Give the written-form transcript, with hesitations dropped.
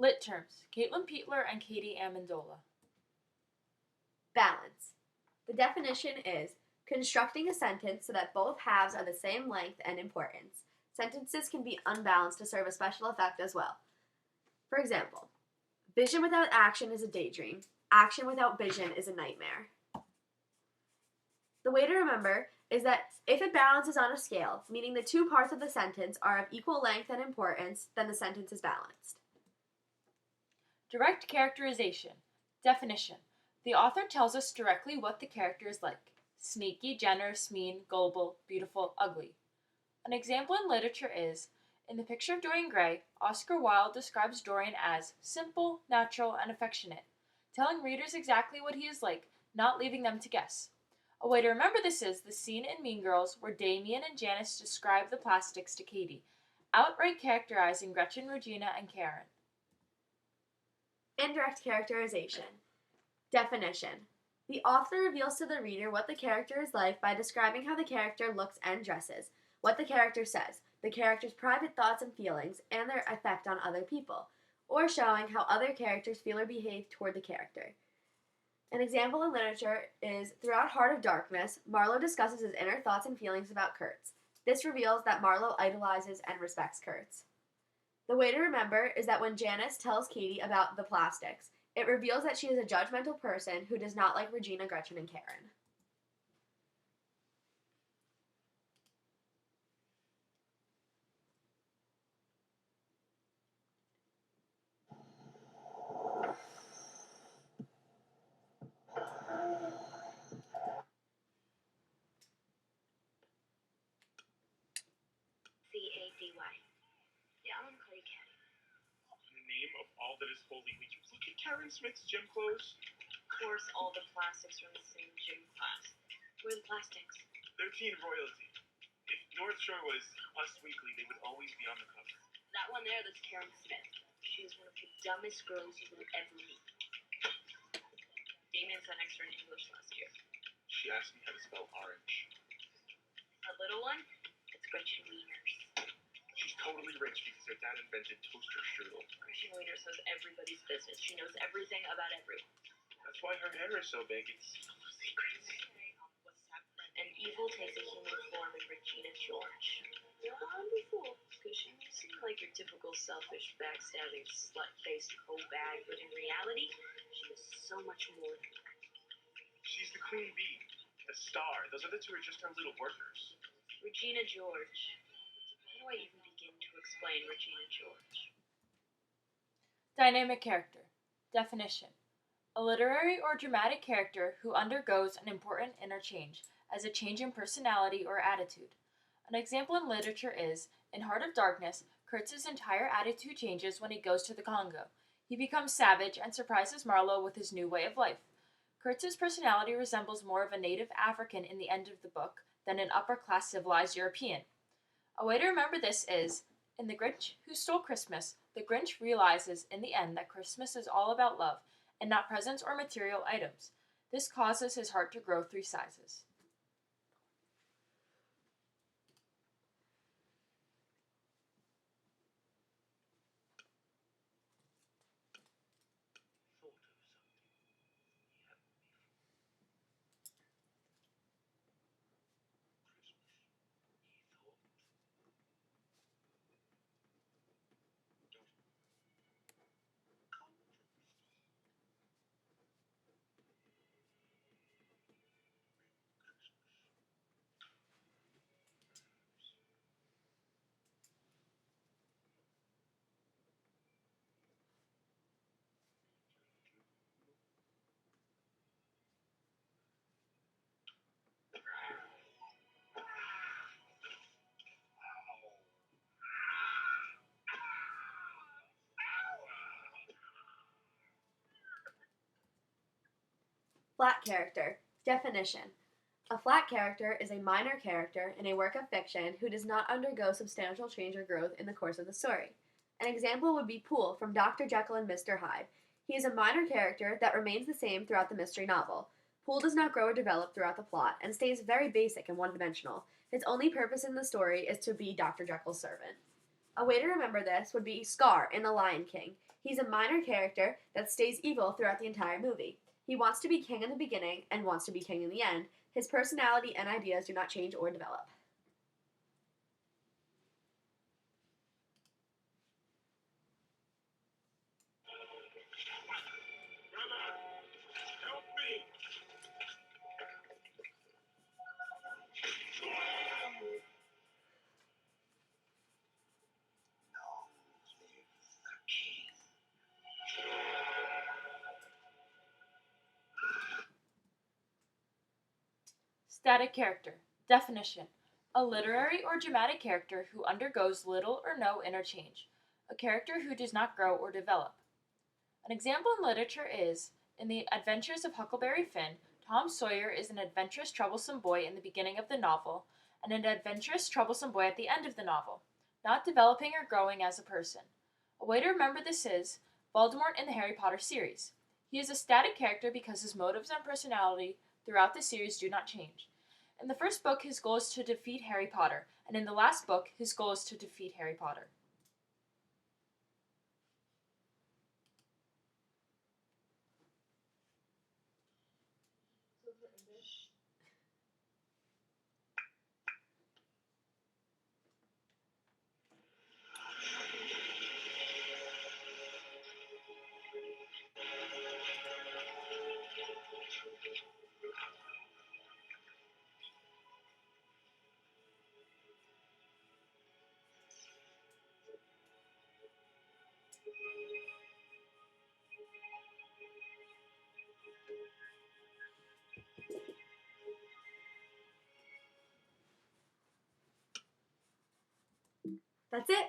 Lit terms, Caitlin Peetler and Katie Amendola. Balance. The definition is constructing a sentence so that both halves are the same length and importance. Sentences can be unbalanced to serve a special effect as well. For example, vision without action is a daydream. Action without vision is a nightmare. The way to remember is that if it balances on a scale, meaning the two parts of the sentence are of equal length and importance, then the sentence is balanced. Direct characterization. Definition. The author tells us directly what the character is like: sneaky, generous, mean, gullible, beautiful, ugly. An example in literature is, in The Picture of Dorian Gray, Oscar Wilde describes Dorian as simple, natural, and affectionate, telling readers exactly what he is like, not leaving them to guess. A way to remember this is the scene in Mean Girls where Damien and Janice describe the plastics to Katie, outright characterizing Gretchen, Regina, and Karen. Indirect characterization. Definition. The author reveals to the reader what the character is like by describing how the character looks and dresses, what the character says, the character's private thoughts and feelings, and their effect on other people, or showing how other characters feel or behave toward the character. An example in literature is throughout Heart of Darkness, Marlowe discusses his inner thoughts and feelings about Kurtz. This reveals that Marlowe idolizes and respects Kurtz. The way to remember is that when Janice tells Katie about the plastics, it reveals that she is a judgmental person who does not like Regina, Gretchen, and Karen. Cady. Yeah, I'm gonna call you Caddy. In the name of all that is holy, would you look at Karen Smith's gym clothes? Of course, all the plastics are in the same gym class. Where are the plastics? They're teen royalty. If North Shore was Us Weekly, they would always be on the cover. That one there, that's Karen Smith. She is one of the dumbest girls you will ever meet. Damien sat next to her in English last year. She asked me how to spell orange. That little one? It's Gretchen Wieners. She's totally rich because her dad invented toaster strudel. Gretchen Wieners knows everybody's business. She knows everything about everyone. That's why her hair is so big. It's full of secrets. And evil takes a human form in Regina George. Wonderful. Because she may seem like your typical selfish, backstabbing, slut-faced hoe bag, but in reality, she is so much more than that. She's the queen bee, a star. Those other two are just her little workers. Regina George. How do I even begin to explain Regina George? Dynamic character. Definition. A literary or dramatic character who undergoes an important inner change, as a change in personality or attitude. An example in literature is, in Heart of Darkness, Kurtz's entire attitude changes when he goes to the Congo. He becomes savage and surprises Marlowe with his new way of life. Kurtz's personality resembles more of a native African in the end of the book than an upper-class civilized European. A way to remember this is, in The Grinch Who Stole Christmas, the Grinch realizes in the end that Christmas is all about love and not presents or material items. This causes his heart to grow 3 sizes. Flat character. Definition. A flat character is a minor character in a work of fiction who does not undergo substantial change or growth in the course of the story. An example would be Poole from Dr. Jekyll and Mr. Hyde. He is a minor character that remains the same throughout the mystery novel. Poole does not grow or develop throughout the plot and stays very basic and one-dimensional. His only purpose in the story is to be Dr. Jekyll's servant. A way to remember this would be Scar in The Lion King. He's a minor character that stays evil throughout the entire movie. He wants to be king in the beginning and wants to be king in the end. His personality and ideas do not change or develop. Help me! Static character. Definition. A literary or dramatic character who undergoes little or no interchange. A character who does not grow or develop. An example in literature is, in The Adventures of Huckleberry Finn, Tom Sawyer is an adventurous, troublesome boy in the beginning of the novel, and an adventurous, troublesome boy at the end of the novel, not developing or growing as a person. A way to remember this is Voldemort in the Harry Potter series. He is a static character because his motives and personality throughout the series do not change. In the first book, his goal is to defeat Harry Potter, and in the last book, his goal is to defeat Harry Potter. That's it.